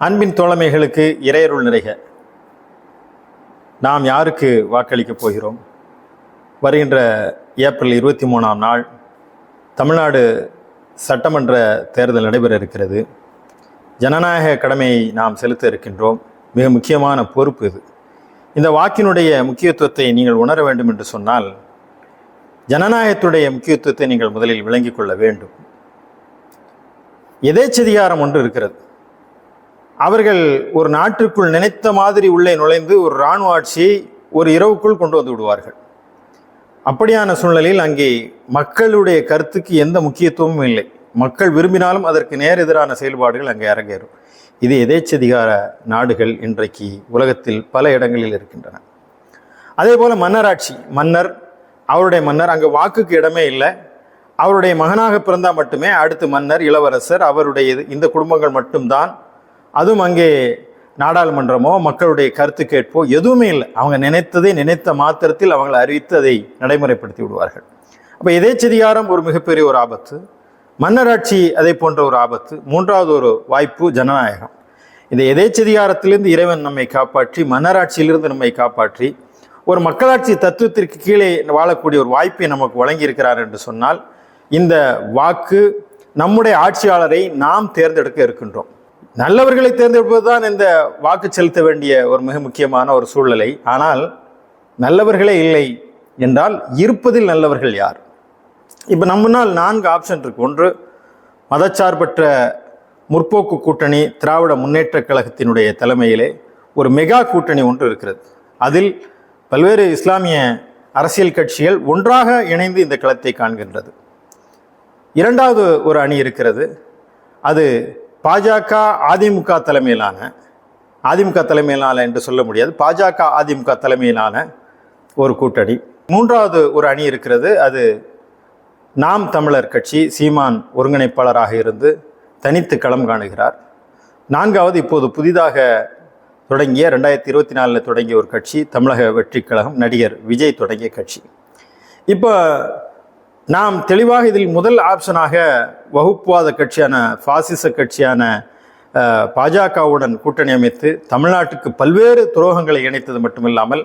அன்பின் தோழமைகளுக்கு இறையருள் நிறைக. நாம் யாருக்கு வாக்களிக்கப் போகிறோம்? வருகின்ற ஏப்ரல் 23ஆம் நாள் தமிழ்நாடு சட்டமன்ற தேர்தல் நடைபெற இருக்கிறது. ஜனநாயக கடமையை நாம் செலுத்த இருக்கின்றோம். மிக முக்கியமான பொறுப்பு இது. இந்த வாக்கினுடைய முக்கியத்துவத்தை நீங்கள் உணர வேண்டும் என்று சொன்னால், ஜனநாயகத்துடைய முக்கியத்துவத்தை நீங்கள் முதலில் விளங்கிக் கொள்ள வேண்டும். எதேச்சதிகாரம் ஒன்று இருக்கிறது. அவர்கள் ஒரு நாட்டிற்குள் நினைத்த மாதிரி உள்ளே நுழைந்து ஒரு இராணுவ ஆட்சியை ஒரு இரவுக்குள் கொண்டு வந்து விடுவார்கள். அப்படியான சூழ்நிலையில் அங்கே மக்களுடைய கருத்துக்கு எந்த முக்கியத்துவமும் இல்லை. மக்கள் விரும்பினாலும் அதற்கு நேர் எதிரான செயல்பாடுகள் அங்கே அரங்கேறும். இது எதேச்சதிகார நாடுகள் இன்றைக்கு உலகத்தில் பல இடங்களில் இருக்கின்றன. அதே போல மன்னராட்சி, அவருடைய மன்னர், அங்கே வாக்குக்கு இடமே இல்லை. அவருடைய மகனாக பிறந்தால் மட்டுமே அடுத்து மன்னர், இளவரசர், அவருடைய இந்த குடும்பங்கள் மட்டும்தான். அதுவும் அங்கே நாடாளுமன்றமோ மக்களுடைய கருத்து கேட்போ எதுவுமே இல்லை. அவங்க நினைத்த மாத்திரத்தில் அவங்களை அறிவித்து அதை நடைமுறைப்படுத்தி விடுவார்கள். அப்போ எதேச்சதிகாரம் ஒரு மிகப்பெரிய ஒரு ஆபத்து, மன்னராட்சி அதை போன்ற ஒரு ஆபத்து. மூன்றாவது ஒரு வாய்ப்பு ஜனநாயகம். இந்த எதேச்சதிகாரத்திலிருந்து இறைவன் நம்மை காப்பாற்றி, மன்னராட்சியிலிருந்து நம்மை காப்பாற்றி ஒரு மக்களாட்சி தத்துவத்திற்கு கீழே வாழக்கூடிய ஒரு வாய்ப்பை நமக்கு வழங்கி இருக்கிறார் என்று சொன்னால், இந்த வாக்கு நம்முடைய ஆட்சியாளரை நாம் தேர்ந்தெடுக்க இருக்கின்றோம். நல்லவர்களை தேர்ந்தெடுப்பதுதான் இந்த வாக்கு செலுத்த வேண்டிய ஒரு மிக முக்கியமான ஒரு சூழ்நிலை. ஆனால் நல்லவர்களே இல்லை என்றால் இருப்பதில் நல்லவர்கள் யார்? இப்போ நம்ம முன்னால் 4 ஆப்ஷன் இருக்கு. ஒன்று, மதச்சார்பற்ற முற்போக்கு கூட்டணி திராவிட முன்னேற்ற கழகத்தினுடைய தலைமையிலே ஒரு மெகா கூட்டணி ஒன்று இருக்கிறது. அதில் பல்வேறு இஸ்லாமிய அரசியல் கட்சிகள் ஒன்றாக இணைந்து இந்த களத்தை காண்கின்றது. இரண்டாவது ஒரு அணி இருக்கிறது. அது பாஜக அதிமுக தலைமையிலான என்று சொல்ல முடியாது, பாஜக அதிமுக தலைமையிலான ஒரு கூட்டணி. மூன்றாவது ஒரு அணி இருக்கிறது. அது நாம் தமிழர் கட்சி, சீமான் ஒருங்கிணைப்பாளராக இருந்து தனித்து களம் காணுகிறார். நான்காவது, இப்போது புதிதாக தொடங்கிய 2024 தொடங்கிய ஒரு கட்சி, தமிழக வெற்றி கழகம், நடிகர் விஜய் தொடங்கிய கட்சி. இப்போ நாம் தெளிவாக இதில் முதல் ஆப்ஷனாக வகுப்புவாத கட்சியான, பாசிச கட்சியான பாஜகவுடன் கூட்டணி அமைத்து தமிழ்நாட்டுக்கு பல்வேறு துரோகங்களை இணைத்தது மட்டுமில்லாமல்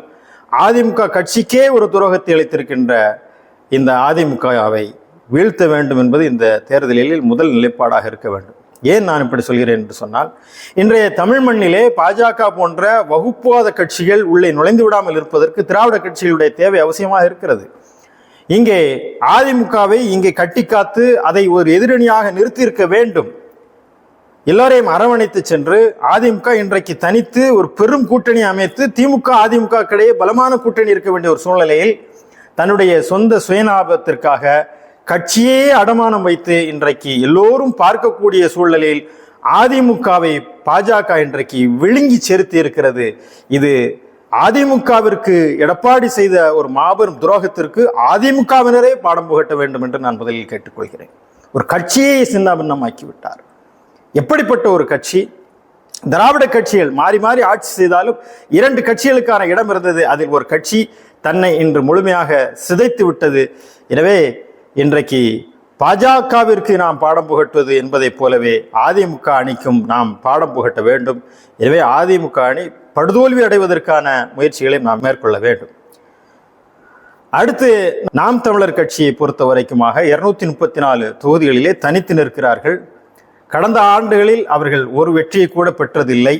அதிமுக கட்சிக்கே ஒரு துரோகத்தை அளித்திருக்கின்ற இந்த அதிமுகவை வீழ்த்த வேண்டும் என்பது இந்த தேர்தலில் முதல் நிலைப்பாடாக இருக்க வேண்டும். ஏன் நான் இப்படி சொல்கிறேன் என்று சொன்னால், இன்றைய தமிழ் மண்ணிலே பாஜக போன்ற வகுப்புவாத கட்சிகள் உள்ளே நுழைந்து விடாமல் இருப்பதற்கு திராவிட கட்சிகளுடைய தேவை அவசியமாக இருக்கிறது. இங்கே அதிமுகவை இங்கே கட்டி காத்து அதை ஒரு எதிரணியாக நிறுத்தியிருக்க வேண்டும். எல்லோரையும் அரவணைத்து சென்று அதிமுக இன்றைக்கு தனித்து ஒரு பெரும் கூட்டணி அமைத்து திமுக அதிமுக இடையே பலமான கூட்டணி இருக்க வேண்டிய ஒரு சூழ்நிலையில் தன்னுடைய சொந்த சுயலாபத்திற்காக கட்சியே அடமானம் வைத்து இன்றைக்கு எல்லோரும் பார்க்கக்கூடிய சூழ்நிலையில் அதிமுகவை பாஜக இன்றைக்கு விழுங்கி செலுத்தி இருக்கிறது. இது அதிமுகவிற்கு எடப்பாடி செய்த ஒரு மாபெரும் துரோகத்திற்கு அதிமுகவினரே பாடம் புகட்ட வேண்டும் என்று நான் முதலில் கேட்டுக்கொள்கிறேன். ஒரு கட்சியை சின்னாபின்னமாக்கி விட்டார். எப்படிப்பட்ட ஒரு கட்சி! திராவிட கட்சிகள் மாறி மாறி ஆட்சி செய்தாலும் 2 கட்சிகளுக்கான இடம் இருந்தது. அதில் ஒரு கட்சி தன்னை இன்று முழுமையாக சிதைத்து விட்டது. எனவே இன்றைக்கு பாஜகவிற்கு நாம் பாடம் புகட்டுவது என்பதைப் போலவே அதிமுக அணிக்கும் நாம் பாடம் புகட்ட வேண்டும். எனவே அதிமுக அணி படுதோல்வி அடைவதற்கான முயற்சிகளை நாம் மேற்கொள்ள வேண்டும். அடுத்து, நாம் தமிழர் கட்சியை பொறுத்த வரைக்குமாக 234 தொகுதிகளிலே தனித்து நிற்கிறார்கள். கடந்த ஆண்டுகளில் அவர்கள் ஒரு வெற்றியை கூட பெற்றதில்லை.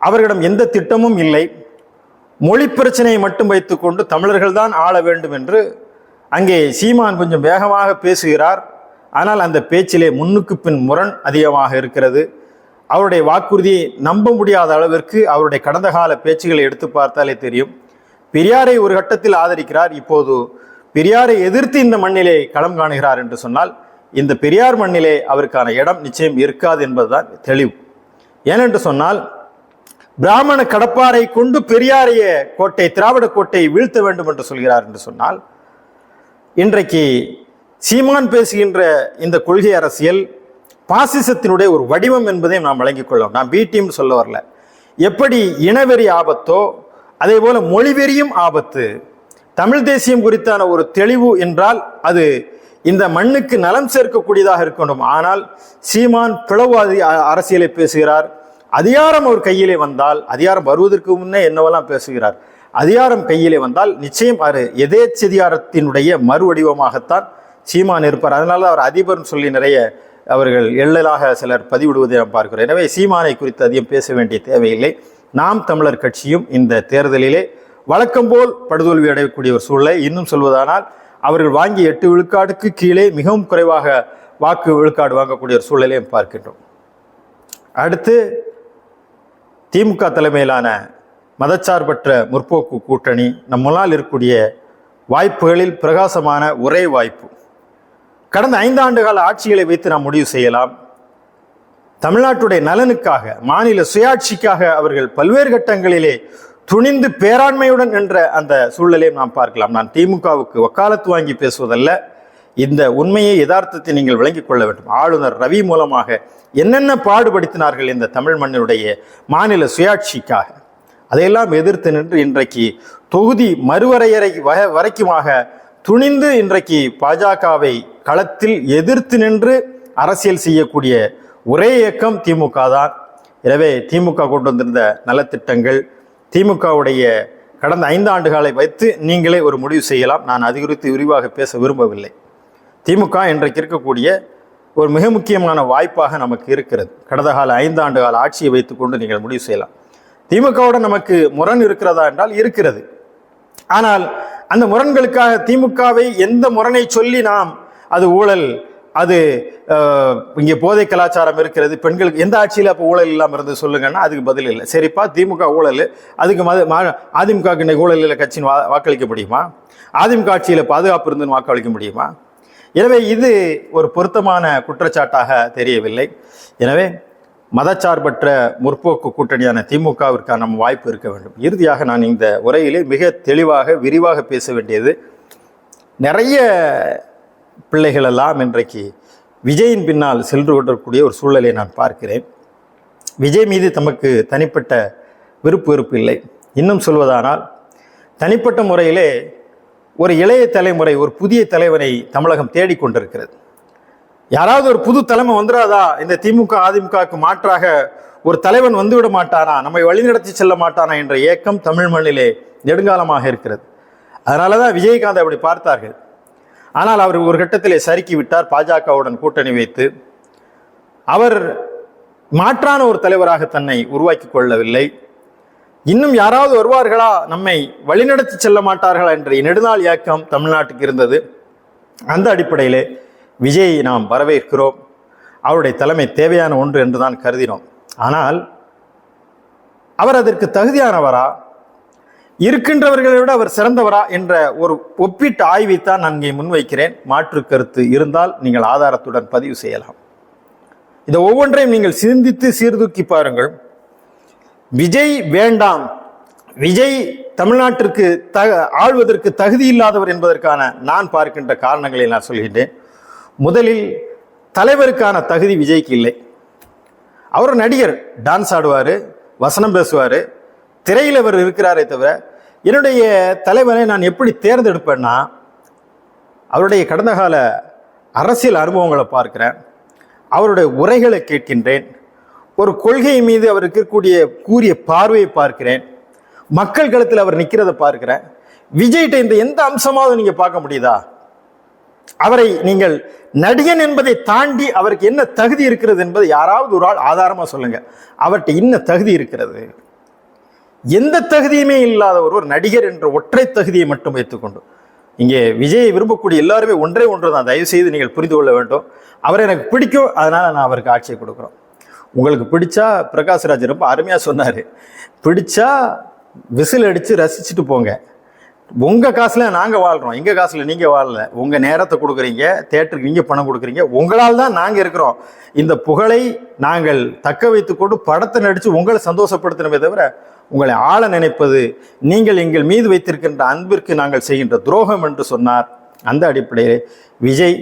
அவர்களிடம் எந்த திட்டமும் இல்லை. மொழி பிரச்சனையை மட்டும் வைத்துக்கொண்டு தமிழர்கள் தான் ஆள வேண்டும் என்று அங்கே சீமான் கொஞ்சம் வேகமாக பேசுகிறார். ஆனால் அந்த பேச்சிலே முன்னுக்கு பின் முரண் அதிகமாக இருக்கிறது. அவருடைய வாக்குறுதியை நம்ப முடியாத அளவிற்கு அவருடைய கடந்த கால பேச்சுகளை எடுத்து பார்த்தாலே தெரியும். பெரியாரை ஒரு கட்டத்தில் ஆதரிக்கிறார். இப்போது பெரியாரை எதிர்த்து இந்த மண்ணிலே களம் காணுகிறார் என்று சொன்னால், இந்த பெரியார் மண்ணிலே அவருக்கான இடம் நிச்சயம் இருக்காது என்பதுதான் தெளிவு. ஏனென்று சொன்னால், பிராமண கடப்பாரை கொண்டு பெரியாரைய கோட்டை, திராவிட கோட்டையை வீழ்த்த வேண்டும் என்று சொல்கிறார் என்று சொன்னால், இன்றைக்கு சீமான் பேசுகின்ற இந்த கொள்கை அரசியல் பாசிசத்தினுடைய ஒரு வடிவம் என்பதையும் நாம் வழங்கிக் கொள்ளலாம். நான் பி டீம் சொல்ல வரல. எப்படி இனவெறி ஆபத்தோ அதே போல மொழிவெறியும் ஆபத்து. தமிழ் தேசியம் குறித்தான ஒரு தெளிவு என்றால் அது இந்த மண்ணுக்கு நலம் சேர்க்கக்கூடியதாக இருக்கணும். ஆனால் சீமான் பிளவுவாதி அரசியலை பேசுகிறார். அதிகாரம் அவர் கையிலே வந்தால், அதிகாரம் வருவதற்கு முன்னே என்னவெல்லாம் பேசுகிறார், அதிகாரம் கையிலே வந்தால் நிச்சயம் அவர் எதேச்சதிகாரத்தினுடைய மறு வடிவமாகத்தான் சீமான் இருப்பார். அதனால அவர் அதிபர்னு சொல்லி நிறைய அவர்கள் எள்ளலாக சிலர் பதிவிடுவதை நாம் பார்க்கிறோம். எனவே சீமானை குறித்து அதிகம் பேச வேண்டிய தேவையில்லை. நாம் தமிழர் கட்சியும் இந்த தேர்தலிலே வழக்கம் போல் படுதோல்வி அடையக்கூடிய ஒரு சூழலை, இன்னும் சொல்வதானால் அவர்கள் வாங்கி 8 விழுக்காடுக்கு கீழே மிகவும் குறைவாக வாக்கு விழுக்காடு வாங்கக்கூடிய ஒரு சூழலையும் பார்க்கின்றோம். அடுத்து திமுக தலைமையிலான மதச்சார்பற்ற முற்போக்கு கூட்டணி நம் முன்னால் இருக்கக்கூடிய வாய்ப்புகளில் பிரகாசமான ஒரே வாய்ப்பு. கடந்த 5 ஆண்டுகால ஆட்சிகளை வைத்து நாம் முடிவு செய்யலாம். தமிழ்நாட்டுடைய நலனுக்காக, மாநில சுயாட்சிக்காக அவர்கள் பல்வேறு கட்டங்களிலே துணிந்து பேராண்மையுடன் என்ற அந்த சூழலையும் நாம் பார்க்கலாம். நான் திமுகவுக்கு வக்காலத்து வாங்கி பேசுவதல்ல, இந்த உண்மையை யதார்த்தத்தை நீங்கள் விளங்கிக் கொள்ள வேண்டும். ஆளுநர் ரவி மூலமாக என்னென்ன பாடுபடுத்தினார்கள் இந்த தமிழ் மண்ணினுடைய மாநில சுயாட்சிக்காக, அதையெல்லாம் எதிர்த்து நின்று இன்றைக்கு தொகுதி மறுவரையறை வரைக்குமாக துணிந்து இன்றைக்கு பாஜகவை களத்தில் எதிர்த்து நின்று அரசியல் செய்யக்கூடிய ஒரே இயக்கம் திமுக தான். எனவே திமுக கொண்டு வந்திருந்த நலத்திட்டங்கள், திமுகவுடைய கடந்த 5 ஆண்டுகளை வைத்து நீங்களே ஒரு முடிவு செய்யலாம். நான் அது குறித்து விரிவாக பேச விரும்பவில்லை. திமுக இன்றைக்கு இருக்கக்கூடிய ஒரு மிக முக்கியமான வாய்ப்பாக நமக்கு இருக்கிறது. கடந்த கால 5 ஆண்டு கால ஆட்சியை வைத்துக்கொண்டு நீங்கள் முடிவு செய்யலாம். திமுகவுடன் நமக்கு முரண் இருக்கிறதா என்றால் இருக்கிறது. ஆனால் அந்த முரண்களுக்காக திமுகவை எந்த முரணை சொல்லி நாம் அது ஊழல், அது இங்கே போதை கலாச்சாரம் இருக்கிறது, பெண்களுக்கு எந்த ஆட்சியில் அப்போ ஊழல் இல்லாமல் இருந்து சொல்லுங்கன்னா அதுக்கு பதில் இல்லை. சரிப்பா, திமுக ஊழல், அதுக்கு அதிமுக இன்னைக்கு ஊழல் இல்லை கட்சின்னு வாக்களிக்க முடியுமா? அதிமுக ஆட்சியில் பாதுகாப்பு இருந்துன்னு வாக்களிக்க முடியுமா? எனவே இது ஒரு பொருத்தமான குற்றச்சாட்டாக தெரியவில்லை. எனவே மதச்சார்பற்ற முற்போக்கு கூட்டணியான திமுகவிற்கான நம்ம வாய்ப்பு இருக்க வேண்டும். இறுதியாக நான் இந்த உரையிலே மிக தெளிவாக விரிவாக பேச வேண்டியது, நிறைய பிள்ளைகள் எல்லாம் இன்றைக்கு விஜயின் பின்னால் சென்று கொண்டிருக்கக்கூடிய ஒரு சூழலை நான் பார்க்கிறேன். விஜய் மீது தமக்கு தனிப்பட்ட விருப்பு இல்லை. இன்னும் சொல்வதானால் தனிப்பட்ட முறையிலே ஒரு இளைய தலைமுறை, ஒரு புதிய தலைவனை தமிழகம் தேடிக்கொண்டிருக்கிறது. யாராவது ஒரு புது தலைமை வந்துடாதா, இந்த திமுக அதிமுகவுக்கு மாற்றாக ஒரு தலைவன் வந்துவிட மாட்டானா, நம்மை வழிநடத்தி செல்ல மாட்டானா என்ற ஏக்கம் தமிழ் மண்ணிலே நெடுங்காலமாக இருக்கிறது. அதனால தான் விஜயகாந்த் அப்படி பார்த்தார்கள். ஆனால் அவர் ஒரு கட்டத்திலே சறுக்கி விட்டார். பாஜகவுடன் கூட்டணி வைத்து அவர் மாற்றான ஒரு தலைவராக தன்னை உருவாக்கி கொள்ளவில்லை. இன்னும் யாராவது வருவார்களா, நம்மை வழிநடத்தி செல்ல மாட்டார்களா என்ற நெடுநாள் இயக்கம் தமிழ்நாட்டுக்கு இருந்தது. அந்த அடிப்படையிலே விஜய் நாம் வரவேற்கிறோம். அவருடைய தலைமை தேவையான ஒன்று என்றுதான் கருதினோம். ஆனால் அவர் அதற்கு தகுதியானவரா, இருக்கின்றவர்களை விட அவர் சிறந்தவரா என்ற ஒரு ஒப்பீட்டு ஆய்வைத்தான் நான் இங்கே முன்வைக்கிறேன். மாற்று கருத்து இருந்தால் நீங்கள் ஆதாரத்துடன் பதிவு செய்யலாம். இதை ஒவ்வொன்றையும் நீங்கள் சிந்தித்து சீர்தூக்கி பாருங்கள். விஜய் வேண்டாம், விஜய் தமிழ்நாட்டிற்கு ஆள்வதற்கு தகுதி இல்லாதவர் என்பதற்கான நான் பார்க்கின்ற காரணங்களை நான் சொல்கின்றேன். முதலில் தலைவருக்கான தகுதி விஜய்க்கு இல்லை. அவர் நடிகர், டான்ஸ் ஆடுவார், வசனம் பேசுவார், திரையில் அவர் இருக்கிறாரே தவிர என்னுடைய தலைவரை நான் எப்படி தேர்ந்தெடுப்பேன்னா அவருடைய கடந்த கால அரசியல் அனுபவங்களை பார்க்கிறேன், அவருடைய உரைகளை கேட்கின்றேன், ஒரு கொள்கை மீது அவர் இருக்கக்கூடிய கூறிய பார்வையை பார்க்கிறேன், மக்கள் களத்தில் அவர் நிற்கிறத பார்க்கிறேன். விஜய்கிட்ட இந்த எந்த அம்சமாவது நீங்கள் பார்க்க முடியுதா? அவரை நீங்கள் நடிகன் என்பதை தாண்டி அவருக்கு என்ன தகுதி இருக்கிறது என்பதை யாராவது ஒரு ஆள் ஆதாரமாக சொல்லுங்க. அவர்கிட்ட என்ன தகுதி இருக்கிறது? எந்த தகுதியுமே இல்லாத ஒரு நடிகர் என்ற ஒற்றை தகுதியை மட்டும் வைத்துக்கொண்டு இங்கே விஜயை விரும்பக்கூடிய எல்லாருமே ஒன்றே ஒன்று தான். தயவு செய்து நீங்கள் புரிந்து கொள்ள வேண்டும். அவரை எனக்கு பிடிக்கும், அதனால நான் அவருக்கு ஆட்சியை கொடுக்குறோம். உங்களுக்கு பிடிச்சா, பிரகாஷ்ராஜ் ரொம்ப அருமையாக சொன்னார், பிடிச்சா விசில் அடித்து ரசிச்சுட்டு போங்க. உங்கள் காசுல நாங்கள் வாழ்கிறோம், எங்கள் காசுல நீங்கள் வாழல. உங்கள் நேரத்தை கொடுக்குறீங்க, தேட்டருக்கு நீங்கள் பணம் கொடுக்குறீங்க, உங்களால் தான் நாங்கள் இருக்கிறோம். இந்த புகழை நாங்கள் தக்க வைத்துக்கொண்டு படத்தை நடித்து உங்களை சந்தோஷப்படுத்தணுமே தவிர உங்களை ஆள நினைப்பது நீங்கள் எங்கள் மீது வைத்திருக்கின்ற அன்பிற்கு நாங்கள் செய்கின்ற துரோகம் என்று சொன்னார். அந்த அடிப்படையில் விஜய்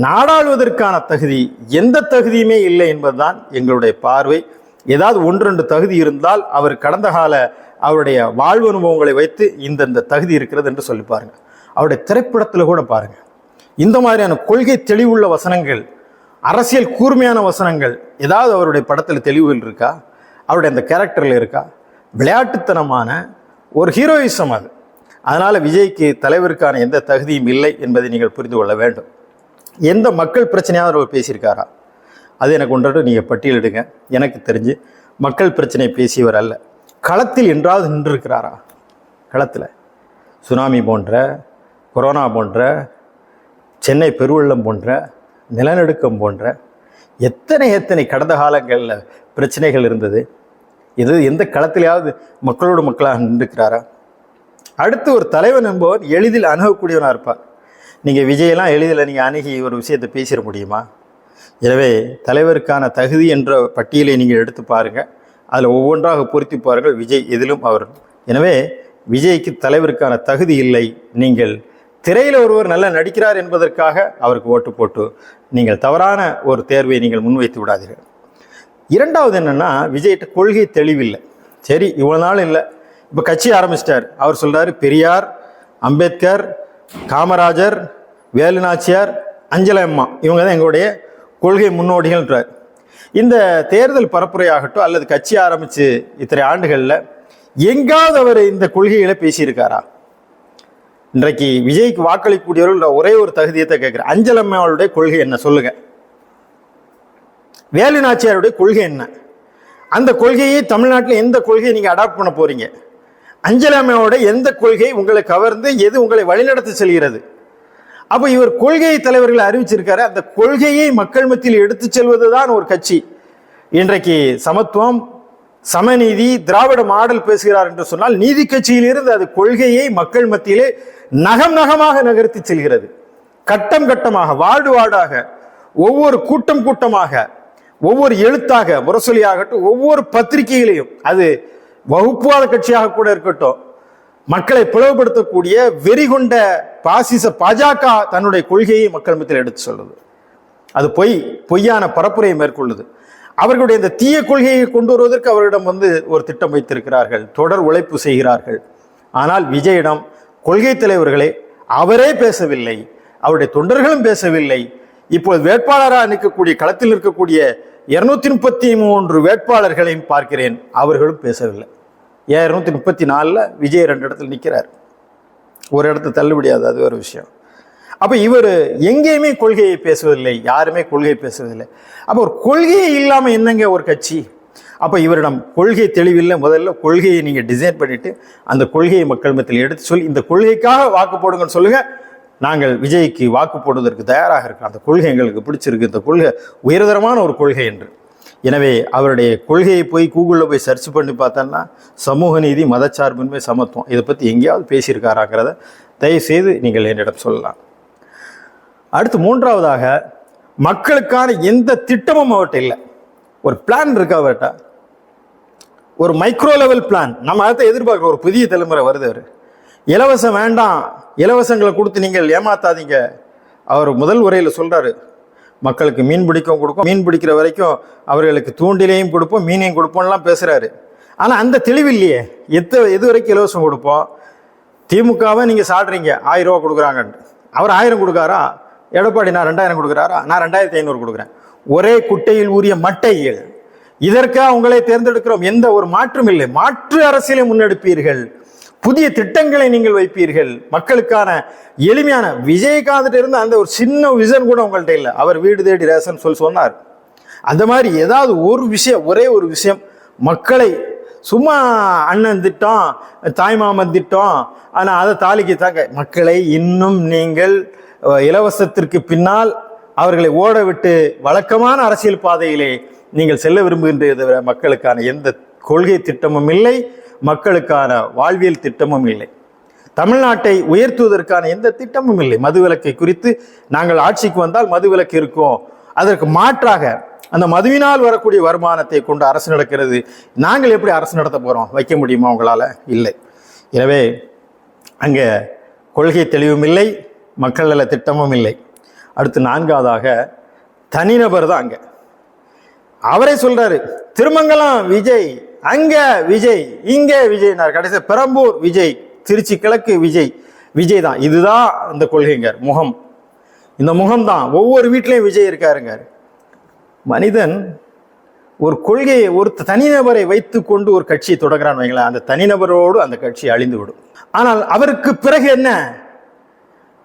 நாடாளுவதற்கான தகுதி எந்த தகுதியுமே இல்லை என்பதுதான் எங்களுடைய பார்வை. ஏதாவது 1-2 தகுதி இருந்தால் அவர் கடந்த கால அவருடைய வாழ்வு அனுபவங்களை வைத்து இந்த தகுதி இருக்கிறது என்று சொல்லி பாருங்க. அவருடைய திரைப்படத்தில் கூட பாருங்க, இந்த மாதிரியான கொள்கை தெளிவுள்ள வசனங்கள், அரசியல் கூர்மையான வசனங்கள் ஏதாவது அவருடைய படத்தில் தெளிவுகள் இருக்கா? அவருடைய அந்த கேரக்டரில் இருக்கா? விளையாட்டுத்தனமான ஒரு ஹீரோயிசம் அது. அதனால் விஜய்க்கு தலைவருக்கான எந்த தகுதியும் இல்லை என்பதை நீங்கள் புரிந்து கொள்ள வேண்டும். எந்த மக்கள் பிரச்சனையாவது அவர் பேசியிருக்காரா? அது எனக்கு ஒன்று நீங்கள் பட்டியலிடுங்க. எனக்கு தெரிஞ்சு மக்கள் பிரச்சனை பேசியவர் அல்ல. களத்தில் என்றாவது நின்றிருக்கிறாரா? களத்தில் சுனாமி போன்ற, கொரோனா போன்ற, சென்னை பெருவெள்ளம் போன்ற, நிலநடுக்கம் போன்ற எத்தனை கடந்த காலங்களில் பிரச்சனைகள் இருந்தது. இது எந்த களத்திலேயாவது மக்களோடு மக்களாக நின்றுக்கிறாரா? அடுத்து ஒரு தலைவன் என்பவர் எளிதில் அணுகக்கூடியவனாக இருப்பார். நீங்கள் விஜயெல்லாம் எளிதில் நீங்கள் அணுகி ஒரு விஷயத்தை பேசிட முடியுமா? எனவே தலைவருக்கான தகுதி என்ற பட்டியலை நீங்கள் எடுத்து பாருங்கள். அதில் ஒவ்வொன்றாக பொருத்தி பாருங்கள். விஜய் எதிலும் அவர். எனவே விஜய்க்கு தலைவருக்கான தகுதி இல்லை. நீங்கள் திரையில் ஒருவர் நல்லா நடிக்கிறார் என்பதற்காக அவருக்கு ஓட்டு போட்டு நீங்கள் தவறான ஒரு தேர்வை நீங்கள் முன்வைத்து விடாதீர்கள். இரண்டாவது என்னென்னா, விஜய்கிட்ட கொள்கை தெளிவில்லை. சரி, இவ்வளோ நாள் இல்லை, இப்போ கட்சி ஆரம்பிச்சிட்டார். அவர் சொல்கிறார் பெரியார், அம்பேத்கர், காமராஜர், வேலுநாச்சியார், அஞ்சலை அம்மா இவங்க தான் எங்களுடைய கொள்கை முன்னோடிகள்ன்றார். இந்த தேர்தல் பரப்புரையாகட்டும் அல்லது கட்சி ஆரம்பித்து இத்தனை ஆண்டுகளில் எங்காவது அவர் இந்த கொள்கைகளை பேசியிருக்காரா? இன்றைக்கு விஜய்க்கு வாக்களிக்கக்கூடியவர்கள் ஒரே ஒரு தகுதியத்தை கேட்குறேன். அஞ்சலம்மாவுடைய கொள்கை என்ன சொல்லுங்க. வேலுநாச்சியாருடைய கொள்கை என்ன? அந்த கொள்கையை தமிழ்நாட்டில் எந்த கொள்கையை நீங்கள் அடாப்ட் பண்ண போறீங்க? அஞ்சலம்மாவோட எந்த கொள்கை உங்களை கவர்ந்து எது உங்களை வழிநடத்தி செல்கிறது? அப்போ இவர் கொள்கை தலைவர்களை அறிவிச்சிருக்காரு. அந்த கொள்கையை மக்கள் மத்தியில் எடுத்து செல்வதுதான் ஒரு கட்சி. இன்றைக்கு சமத்துவம், சமநீதி, திராவிட மாடல் பேசுகிறார் என்று சொன்னால் நீதி கட்சியிலிருந்து அது கொள்கையை மக்கள் மத்தியிலே நகம் நகமாக நகர்த்தி செல்கிறது. கட்டம் கட்டமாக, வார்டு வார்டாக, ஒவ்வொரு கூட்டம் கூட்டமாக, ஒவ்வொரு எழுத்தாக, முரசொலியாகட்டும், ஒவ்வொரு பத்திரிகையிலையும், அது வகுப்புவாத கட்சியாக கூட இருக்கட்டும், மக்களை பிளவுபடுத்தக்கூடிய வெறி கொண்ட பாசிச பாஜக தன்னுடைய கொள்கையை மக்கள் மத்தியில் எடுத்து சொல்லுது. அது பொய்யான பரப்புரையை மேற்கொள்ளுது. அவர்களுடைய இந்த தீய கொள்கையை கொண்டு வருவதற்கு அவரிடம் ஒரு திட்டம் வைத்திருக்கிறார்கள், தொடர் உழைப்பு செய்கிறார்கள். ஆனால் விஜயிடம் கொள்கை தலைவர்களே அவரே பேசவில்லை, அவருடைய தொண்டர்களும் பேசவில்லை. இப்போது வேட்பாளராக நிற்கக்கூடிய, களத்தில் இருக்கக்கூடிய 233 வேட்பாளர்களையும் பார்க்கிறேன், அவர்களும் பேசவில்லை. 234 விஜய் 2 இடத்துல நிற்கிறார், ஒரு இடத்துல தள்ளுபடியாது, அது ஒரு விஷயம். அப்போ இவர் எங்கேயுமே கொள்கையை பேசுவதில்லை, யாருமே கொள்கையை பேசுவதில்லை. அப்போ ஒரு கொள்கையே இல்லாமல் என்னங்க ஒரு கட்சி? அப்போ இவரிடம் கொள்கை தெளிவில்லை. முதல்ல கொள்கையை நீங்கள் டிசைன் பண்ணிவிட்டு அந்த கொள்கையை மக்கள் மத்தியில் எடுத்து சொல்லி இந்த கொள்கைக்காக வாக்கு போடுங்கன்னு சொல்லுங்கள். நாங்கள் விஜய்க்கு வாக்கு போடுவதற்கு தயாராக இருக்கோம். அந்த கொள்கை எங்களுக்கு பிடிச்சிருக்கு, இந்த கொள்கை உயர்தரமான ஒரு கொள்கை என்று. எனவே அவருடைய கொள்கையை போய் கூகுளில் போய் சர்ச் பண்ணி பார்த்தோன்னா சமூக நீதி, மதச்சார்பின்மை, சமத்துவம், இதை பற்றி எங்கேயாவது பேசியிருக்காராங்கிறத தயவுசெய்து நீங்கள் என்னிடம் சொல்லலாம். அடுத்து மூன்றாவதாக, மக்களுக்கான எந்த திட்டமும் அவர்கிட்ட இல்லை. ஒரு பிளான் இருக்கா அவர்கிட்ட? ஒரு மைக்ரோ லெவல் பிளான். நம்ம அதை எதிர்பார்க்குற ஒரு புதிய தலைமுறை வருது. அவர் இலவசம் வேண்டாம், இலவசங்களை கொடுத்து நீங்கள் ஏமாத்தாதீங்க. அவர் முதல் உரையில் சொல்கிறாரு, மக்களுக்கு மீன் பிடிக்கும் கொடுக்கும், மீன் பிடிக்கிற வரைக்கும் அவர்களுக்கு தூண்டிலையும் கொடுப்போம், மீனையும் கொடுப்போம்லாம் பேசுகிறாரு. ஆனால் அந்த தெளிவு இல்லையே. எது வரைக்கும் இலவசம் கொடுப்போம்? திமுகவை நீங்கள் சாடுறீங்க, 1000 ரூபா கொடுக்குறாங்கன்ட்டு. அவர் 1000 கொடுக்காரா? எடப்பாடி நான் 2000 கொடுக்குறாரா? நான் 2500 கொடுக்குறேன். ஒரே குட்டையில் ஊறிய மட்டைகள். இதற்காக உங்களை தேர்ந்தெடுக்கிறோம். எந்த ஒரு மாற்றும் இல்லை. மாற்று அரசியலை முன்னெடுப்பீர்கள், புதிய திட்டங்களை நீங்கள் வைப்பீர்கள். மக்களுக்கான எளிமையான விஜயகாந்த் இருந்த அந்த ஒரு சின்ன விசன் கூட உங்கள்கிட்ட இல்லை. அவர் வீடு தேடி ரேஷன் சொன்னார். அந்த மாதிரி ஏதாவது ஒரு விஷயம், ஒரே ஒரு விஷயம், மக்களை சும்மா அண்ணன் திட்டம், தாய்மாமன் திட்டம், ஆனால் அதை தாலிக்கு தாங்க மக்களை இன்னும் நீங்கள் இலவசத்திற்கு பின்னால் அவர்களை ஓட விட்டு வழக்கமான அரசியல் பாதையிலே நீங்கள் செல்ல விரும்புகின்ற மக்களுக்கான எந்த கொள்கை திட்டமும் இல்லை, மக்களுக்கான வாழ்வியல் திட்டமும் இல்லை. தமிழ்நாட்டை உயர்த்துவதற்கான எந்த திட்டமும் இல்லை. மதுவிலக்கை குறித்து நாங்கள் ஆட்சிக்கு வந்தால் மதுவிலக்கு இருக்கும், அதற்கு மாற்றாக அந்த மதுவினால் வரக்கூடிய வருமானத்தை கொண்டு அரசு நடக்கிறது. நாங்கள் எப்படி அரசு நடத்த போகிறோம்? வைக்க முடியுமா உங்களால்? இல்லை. எனவே அங்கே கொள்கை தெளிவும் இல்லை, மக்கள் நல திட்டமும் இல்லை. அடுத்து நான்காவதாக தனிநபர் தான். அங்கே அவரே சொல்றாரு, திருமங்கலம் விஜய், அங்க விஜய், இங்கே விஜய், கடைசி பெரம்பூர் விஜய், திருச்சி கிழக்கு விஜய், விஜய் தான். இதுதான் இந்த கொள்கைங்க. முகம், இந்த முகம்தான். ஒவ்வொரு வீட்லையும் விஜய் இருக்காருங்க. மனிதன் ஒரு கொள்கையை ஒரு தனிநபரை வைத்து கொண்டு ஒரு கட்சியை தொடங்குறான்னு வைங்களேன், அந்த தனிநபரோடு அந்த கட்சி அழிந்து விடும். ஆனால் அவருக்கு பிறகு என்ன,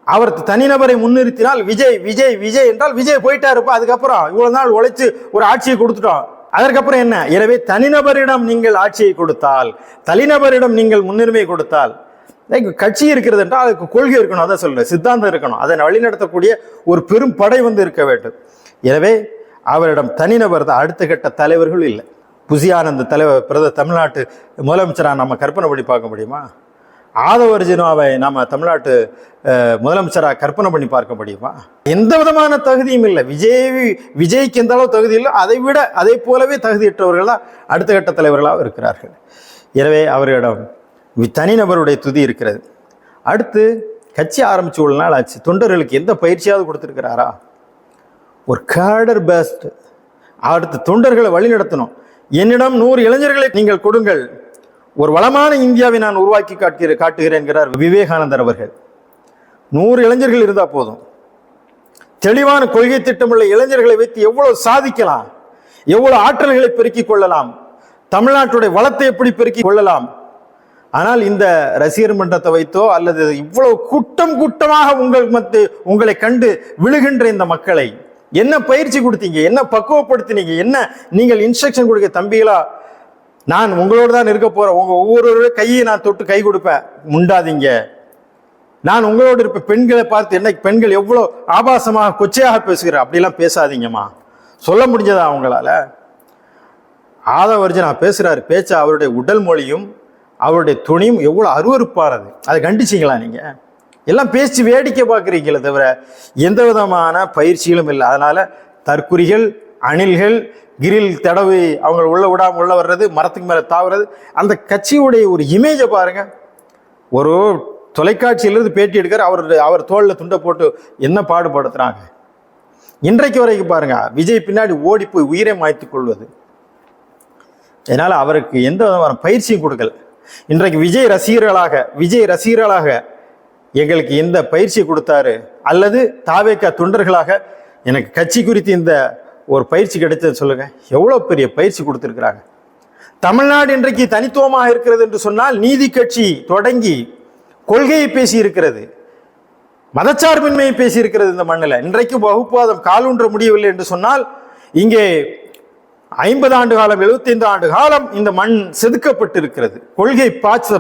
அவர் தனிநபரை முன்னிறுத்தினால் விஜய் விஜய் விஜய் என்றால் விஜய் போயிட்டாருப்பா, அதுக்கப்புறம் இவ்வளவு நாள் உழைச்சு ஒரு ஆட்சியை கொடுத்துட்டோம், அதற்கப்புறம் என்ன? எனவே தனிநபரிடம் நீங்கள் ஆட்சியை கொடுத்தால், தனிநபரிடம் நீங்கள் முன்னுரிமை கொடுத்தால், கட்சி இருக்கிறது என்றால் அதுக்கு கொள்கை இருக்கணும், அதான் சொல்றேன், சித்தாந்தம் இருக்கணும், அதை வழிநடத்தக்கூடிய ஒரு பெரும் படை இருக்க வேண்டும். எனவே அவரிடம் தனிநபர் தான், அடுத்த கட்ட தலைவர்கள் இல்லை. புசியானந்த தலைவர் தமிழ்நாட்டு முதலமைச்சராக நம்ம கற்பனை பண்ணி பார்க்க முடியுமா? ஆதவ அர்ஜுனாவை நம்ம தமிழ்நாட்டு முதலமைச்சராக கற்பனை பண்ணி பார்க்க முடியுமா? எந்த விதமான தகுதியும் இல்லை. விஜய்க்கு எந்த அளவு தகுதி இல்லை, அதை போலவே தகுதியற்றவர்கள் தான் அடுத்த கட்ட தலைவர்களாக இருக்கிறார்கள். எனவே அவர்களிடம் தனிநபருடைய துதி இருக்கிறது. அடுத்து கட்சி ஆரம்பிச்சு ஒரு நாள் ஆச்சு, தொண்டர்களுக்கு எந்த பயிற்சியாவது கொடுத்துருக்கிறாரா? ஒரு கேடர் பேஸ்ட், அடுத்து தொண்டர்களை வழி நடத்தணும். என்னிடம் 100 இளைஞர்களை நீங்கள் கொடுங்கள், ஒரு வளமான இந்தியாவை நான் உருவாக்கி காட்டுகிறேன் என்கிறார் விவேகானந்தர் அவர்கள். 100 இளைஞர்கள் இருந்தால் போதும். தெளிவான கொள்கை திட்டமுள்ள இளைஞர்களை வைத்து எவ்வளவு சாதிக்கலாம், எவ்வளவு ஆற்றல்களை பெருக்கிக் கொள்ளலாம், தமிழ்நாட்டுடைய வளத்தை எப்படி பெருக்கிக் கொள்ளலாம். ஆனால் இந்த ரசிகர் மன்றத்தை வைத்தோ அல்லது இவ்வளவு கூட்டமாக உங்களை கண்டு விழுகின்ற இந்த மக்களை என்ன பயிற்சி கொடுத்தீங்க, என்ன பக்குவப்படுத்தினீங்க, என்ன நீங்கள் இன்ஸ்ட்ரக்ஷன் கொடுக்க? தம்பிகளா, நான் உங்களோடு தான் இருக்க போறேன், உங்க ஒவ்வொரு கையை நான் தொட்டு கை கொடுப்பேன், முண்டாதீங்க, நான் உங்களோடு இருப்பேன். பெண்களை பார்த்து என்ன பெண்கள் எவ்வளவு ஆபாசமாக கொச்சையாக பேசுகிற, அப்படிலாம் பேசாதீங்கம்மா. சொல்ல முடிஞ்சதா அவங்களால? ஆதவ அர்ஜுனா பேசுறாரு, பேச்ச அவருடைய உடல் மொழியும் அவருடைய துணியும் எவ்வளவு அருவருப்பானது, அதை கண்டிச்சிங்களா? நீங்க எல்லாம் பேசி வேடிக்கை பார்க்குறீங்களே தவிர எந்த விதமான பயிற்சிகளும் இல்லை. அதனால தற்குறிகள், அணில்கள், கிரில் தடவை அவங்க உள்ள விடாம உள்ள வர்றது, மரத்துக்கு மேல தாவுறது, அந்த கட்சியுடைய ஒரு இமேஜை பாருங்க. ஒரு தொலைக்காட்சியிலிருந்து பேட்டி எடுக்கிற அவர் தோல்ல துண்டை போட்டு என்ன பாடுபடுத்துறாங்க. இன்றைக்கு வரைக்கும் பாருங்க, விஜய் பின்னாடி ஓடி போய் உயிரை மாய்த்து கொள்வது. அதனால அவருக்கு எந்த விதமான பயிற்சியும் கொடுக்கல. இன்றைக்கு விஜய் ரசிகர்களாக எங்களுக்கு எந்த பயிற்சி கொடுத்தாரு, அல்லது தாவேக்கா தொண்டர்களாக எனக்கு கட்சி குறித்து இந்த ஒரு பயிற்சி கிடைச்சது சொல்லுங்க. எவ்வளவு பெரிய பயிற்சி கொடுத்திருக்கிறாங்க. தமிழ்நாடு இன்றைக்கு தனித்துவமாக இருக்கிறது என்று சொன்னால் நீதி கட்சி தொடங்கி கொள்கையை பேசி இருக்கிறது, மதச்சார்பின்மையை பேசி இருக்கிறது. இந்த மண்ணில் இன்றைக்கு வகுப்புவாதம் காலூன்ற முடியவில்லை என்று சொன்னால், இங்கே 50 ஆண்டு காலம் 75 ஆண்டு காலம் இந்த மண் செதுக்கப்பட்டிருக்கிறது. கொள்கை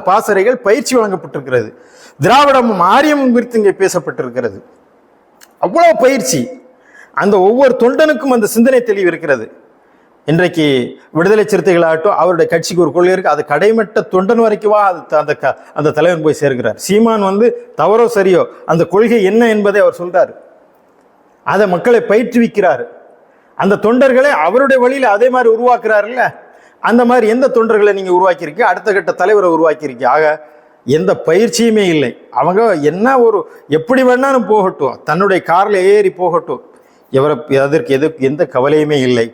பாசறைகள் பயிற்சி வழங்கப்பட்டிருக்கிறது. திராவிடமும் ஆரியமும் குறித்து இங்கே பேசப்பட்டிருக்கிறது. அவ்வளவு பயிற்சி. அந்த ஒவ்வொரு தொண்டனுக்கும் அந்த சிந்தனை தெளிவு இருக்கிறது. இன்றைக்கு விடுதலை சிறுத்தைகளாகட்டும், அவருடைய கட்சிக்கு ஒரு கொள்கை இருக்கு, அது கடைமட்ட தொண்டன் வரைக்குவா அந்த தலைவன் போய் சேர்க்கிறார். சீமான் தவறோ சரியோ அந்த கொள்கை என்ன என்பதை அவர் சொல்றாரு, அதை மக்களை பயிற்றுவிக்கிறார். அந்த தொண்டர்களை அவருடைய வழியில அதே மாதிரி உருவாக்குறாருல்ல, அந்த மாதிரி எந்த தொண்டர்களை நீங்க உருவாக்கியிருக்கீங்க? அடுத்த கட்ட தலைவரை உருவாக்கியிருக்கீங்க. ஆக எந்த பயிற்சியுமே இல்லை. அவங்க என்ன ஒரு எப்படி வேணாலும் போகட்டும், தன்னுடைய கார்ல ஏறி போகட்டும், அதற்கு எந்த கவலையுமே இல்லை.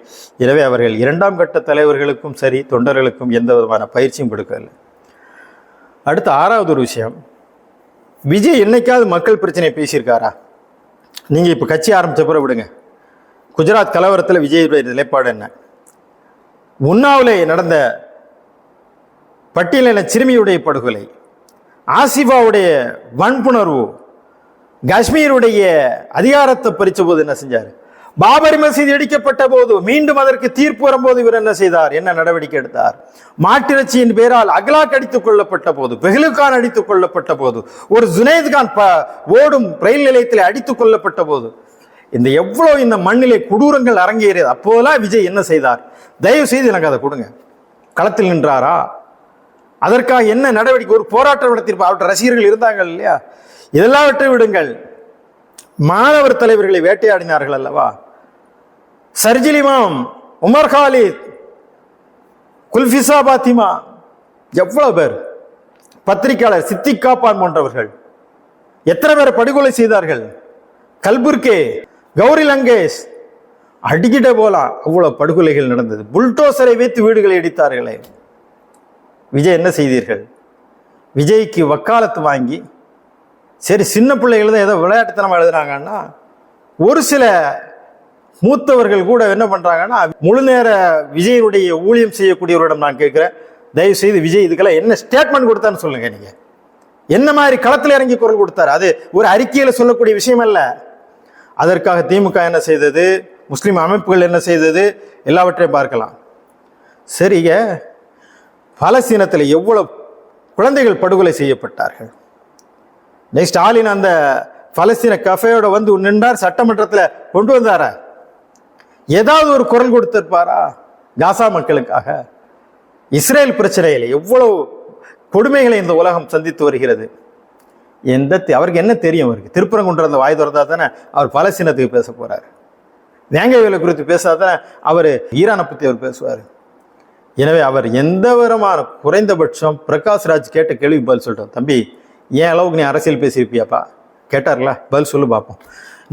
எனவே அவர்கள் 2ஆம் கட்ட தலைவர்களுக்கும் சரி தொண்டர்களுக்கும் எந்த விதமான பயிற்சியும் கொடுக்கல. அடுத்த 6வது ஒரு விஷயம், விஜய் என்னைக்காவது மக்கள் பிரச்சனையை பேசியிருக்காரா? நீங்க இப்ப கட்சி ஆரம்பிச்ச பிறகு விடுங்க, குஜராத் கலவரத்தில் விஜயுடைய நிலைப்பாடு என்ன? உன்னாவிலே நடந்த பட்டியலின சிறுமியுடைய படுகொலை, ஆசிஃபாவுடைய வன்புணர்வு, காஷ்மீருடைய அதிகாரத்தை பறிச்ச போது என்ன செஞ்சார்? பாபரி மசீதி இடிக்கப்பட்ட போது மீண்டும் அதற்கு தீர்ப்பு வரும்போது இவர் என்ன செய்தார்? என்ன நடவடிக்கை எடுத்தார்? மாட்டிறைச்சியின் பேரால் அகலாக் அடித்துக் கொள்ளப்பட்ட போது, பெஹ்லுகான் அடித்துக் கொள்ளப்பட்ட போது, ஒரு ஜுனைத் கான் ஓடும் ரயில் நிலையத்தில் அடித்துக் கொள்ளப்பட்ட போது, இந்த எவ்வளவு இந்த மண்ணிலே கொடூரங்கள் அரங்கேறியது. அப்போதெல்லாம் விஜய் என்ன செய்தார்? தயவு செய்து எனக்கு அதை கொடுங்க. களத்தில் நின்றாரா? அதற்காக என்ன நடவடிக்கை? ஒரு போராட்டம் நடத்தியிருப்பார், அவர்கிட்ட ரசிகர்கள் இருந்தாங்க இல்லையா? இதெல்லாவற்றை விடுங்கள். மாணவர் தலைவர்களை வேட்டையாடினார்கள் அல்லவா? சர்ஜில் இமாம், உமர் காலித், குல்ஃபிசா பாத்திமா, எவ்வளவு பேர், பத்திரிகையாளர் சித்திக் காப்பான் போன்றவர்கள் எத்தனை பேர் படுகொலை செய்தார்கள்? கல்புர்கே, கௌரி லங்கேஷ், அடிக்கிட்ட போலாம் அவ்வளவு படுகொலைகள் நடந்தது. புல்டோசரை வைத்து வீடுகளை இடித்தார்களே. விஜய் என்ன செய்தீர்கள்? விஜய்க்கு வக்காலத்து வாங்கி, சரி சின்ன பிள்ளைகள் தான் ஏதோ விளையாட்டுத்தனமாக எழுதுறாங்கன்னா, ஒரு சில மூத்தவர்கள் கூட என்ன பண்றாங்கன்னா, முழு நேர விஜயனுடைய ஊழியம் செய்யக்கூடியவரிடம் நான் கேட்கிறேன், தயவு செய்து விஜய் இதுக்கெல்லாம் என்ன ஸ்டேட்மெண்ட் கொடுத்தான்னு சொல்லுங்க. நீங்க என்ன மாதிரி களத்தில் இறங்கி குரல் கொடுத்தாரு? அது ஒரு அறிக்கையில சொல்லக்கூடிய விஷயம் அல்ல. அதற்காக திமுக என்ன செய்தது, முஸ்லிம் அமைப்புகள் என்ன செய்தது, எல்லாவற்றையும் பார்க்கலாம். சரிங்க, பலஸ்தீனத்தில் எவ்வளவு குழந்தைகள் படுகொலை செய்யப்பட்டார்கள். நெக்ஸ்ட் ஸ்டாலின் அந்த பலஸ்தீன கஃபேயோட வந்து நின்றார், சட்டமன்றத்தில் கொண்டு வந்தாரா? ஏதாவது ஒரு குரல் கொடுத்திருப்பாரா காசா மக்களுக்காக? இஸ்ரேல் பிரச்சனையில் எவ்வளவு கொடுமைகளை இந்த உலகம் சந்தித்து வருகிறது. அவருக்கு என்ன தெரியும்? அவருக்கு திருப்பரங்குன்ற வாய் திறந்தா தானே அவர் பலஸ்தீனத்துக்கு பேச போறாரு. வேங்கை வேலை குறித்து பேசாதானே அவர் ஈரானை பற்றி அவர் பேசுவார். எனவே அவர் எந்த விதமான குறைந்தபட்சம் பிரகாஷ் ராஜ் கேட்ட கேள்வி பதில் சொல்லிட்டோம். தம்பி, ஏன் அளவுக்கு நீ அரசியல் பேசியிருப்பியாப்பா கேட்டார்ல, பதில் சொல்லு பார்ப்போம்.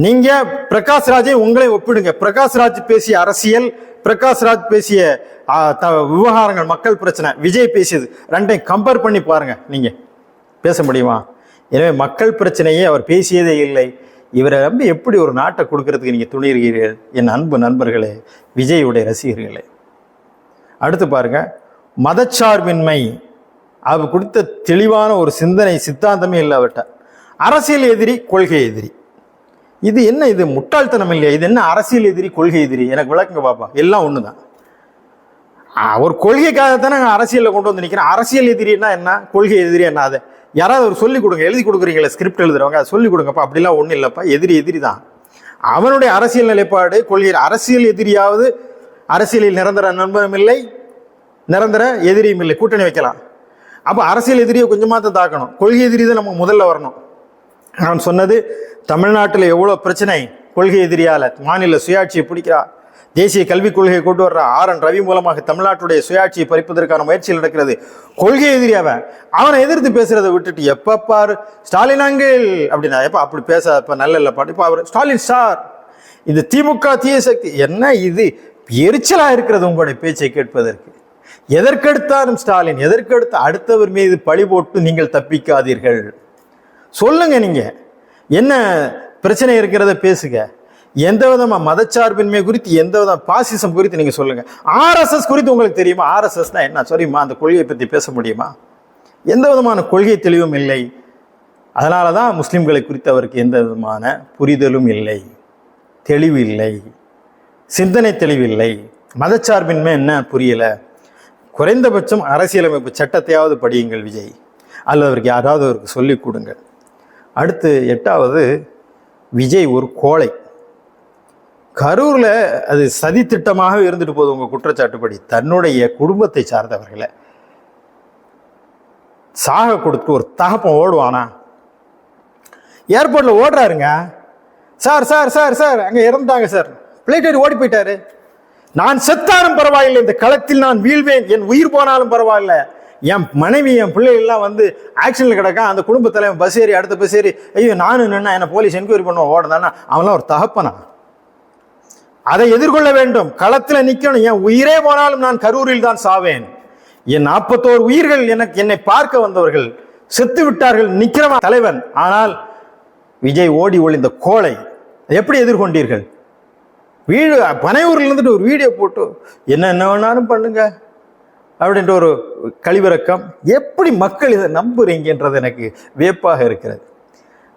நீங்க பிரகாஷ் ராஜை உங்களை ஒப்பிடுங்க. பிரகாஷ் ராஜ் பேசிய அரசியல், பிரகாஷ் ராஜ் பேசிய விவகாரங்கள், மக்கள் பிரச்சனை, விஜய் பேசியது, ரெண்டையும் கம்பேர் பண்ணி பாருங்க. நீங்க பேச முடியுமா? எனவே மக்கள் பிரச்சனையே அவர் பேசியதே இல்லை. இவரை நம்பி எப்படி ஒரு நாட்டை கொடுக்கறதுக்கு நீங்க துணிகிறீர்கள்? என் அன்பு நண்பர்களே, விஜயுடைய ரசிகர்களே. அடுத்து பாருங்க, மதச்சார்பின்மை. அவர் கொடுத்த தெளிவான ஒரு சிந்தனை, சித்தாந்தமே இல்லை அவர்கிட்ட. அரசியல் எதிரி, கொள்கை எதிரி. இது என்ன? இது முட்டாள்தனம் இல்லையா? இது என்ன அரசியல் எதிரி, கொள்கை எதிரி? எனக்கு விளக்குங்க பாப்பா. எல்லாம் ஒண்ணுதான். ஒரு கொள்கைக்காகத்தானே அரசியலில் கொண்டு வந்து நிற்கிறேன். அரசியல் எதிரின்னா என்ன, கொள்கை எதிரி என்ன? அதை யாராவது ஒரு சொல்லிக் கொடுங்க. எழுதி கொடுக்குறீங்களே, ஸ்கிரிப்ட் எழுதுறவங்க, அதை சொல்லிக் கொடுங்கப்பா. அப்படிலாம் ஒன்றும் இல்லைப்பா. எதிரி தான். அவனுடைய அரசியல் நிலைப்பாடு, கொள்கை. அரசியல் எதிரியாவது அரசியலில் நிரந்தர நண்பரும் இல்லை, நிரந்தர எதிரியும் இல்லை. கூட்டணி வைக்கலாம். அப்போ அரசியல் எதிரியை கொஞ்சமாக தான் தாக்கணும். கொள்கை எதிரி தான் நமக்கு முதல்ல வரணும். நான் சொன்னது, தமிழ்நாட்டில் எவ்வளோ பிரச்சனை கொள்கை எதிரியால். மாநில சுயாட்சியை பிடிக்கிறா, தேசிய கல்விக் கொள்கையை கொண்டு வர்றா, RN ரவி மூலமாக தமிழ்நாட்டுடைய சுயாட்சியை பறிப்பதற்கான முயற்சியில் நடக்கிறது. கொள்கை எதிரியாவன் அவனை எதிர்த்து பேசுறதை விட்டுட்டு எப்ப பாரு ஸ்டாலின் அங்கிள் அப்படின்னா, எப்ப அப்படி பேச நல்ல இல்லப்பா. இப்போ அவர் ஸ்டாலின் சார், இந்த திமுக தீய சக்தி என்ன? இது எரிச்சலா இருக்கிறது உங்களுடைய பேச்சை கேட்பதற்கு. எதற்கெடுத்தாலும் ஸ்டாலின், எதற்கெடுத்த அடுத்தவர் மீது பழி போட்டு நீங்கள் தப்பிக்காதீர்கள். சொல்லுங்க, நீங்க என்ன பிரச்சனை இருக்கிறத பேசுங்க. எந்த விதமா மதச்சார்பின்மை குறித்து, எந்த விதம் பாசிசம் குறித்து நீங்க சொல்லுங்க. RSS குறித்து உங்களுக்கு தெரியுமா? RSS தான் என்ன சரியுமா? அந்த கொள்கையை பற்றி பேச முடியுமா? எந்த விதமான கொள்கை தெளிவும் இல்லை. அதனாலதான் முஸ்லிம்களை குறித்து அவருக்கு எந்த விதமான புரிதலும் இல்லை, தெளிவு இல்லை, சிந்தனை தெளிவில்லை. மதச்சார்பின்மை என்ன புரியல. குறைந்தபட்சம் அரசியலமைப்பு சட்டத்தையாவது படியுங்கள் விஜய், அல்லது அவருக்கு யாராவது அவருக்கு சொல்லிக் கொடுங்க. அடுத்து 8வது, விஜய் ஒரு கோழை. கரூர்ல அது சதி திட்டமாக இருந்துட்டு போகுது உங்க குற்றச்சாட்டுப்படி. தன்னுடைய குடும்பத்தை சார்ந்தவர்களை சாக கொடுத்து ஒரு தகப்பன் ஓடுவானா? ஏர்போர்ட்ல ஓடுறாருங்க. சார் சார் சார் சார் அங்க இறந்தாங்க சார், பிளேட் ஓடி போயிட்டாரு. நான் செத்தாலும் பரவாயில்லை, இந்த களத்தில் நான் வீழ்வேன், என் உயிர் போனாலும் பரவாயில்ல, என் மனைவி என் பிள்ளைகள்லாம் வந்து ஆக்சிடென்ட்ல கிடக்கா, அந்த குடும்ப தலைவன் பஸ் ஏறி அடுத்த பஸ் ஏறி ஐயோ நானும் நின்னா என்ன போலீஸ் என்கொயரி பண்ணுவோம் ஓடுதானா? அவன்லாம் ஒரு தகப்பனா? அதை எதிர்கொள்ள வேண்டும், களத்தில் நிற்கணும். என் உயிரே போனாலும் நான் கரூரில் தான் சாவேன். என் 41 உயிர்கள் என்னை பார்க்க வந்தவர்கள் செத்து விட்டார்கள், நிக்கிறவன் தலைவன். ஆனால் விஜய் ஓடி ஒளிந்த கோழை எப்படி எதிர்கொண்டீர்கள்? பனையூர்ல இருந்துட்டு ஒரு வீடியோ போட்டு என்ன வேணாலும் பண்ணுங்க அப்படின்ற ஒரு கழிவிறக்கம். எப்படி மக்கள் இதை நம்புறீங்கன்றது எனக்கு வியப்பாக இருக்கிறது.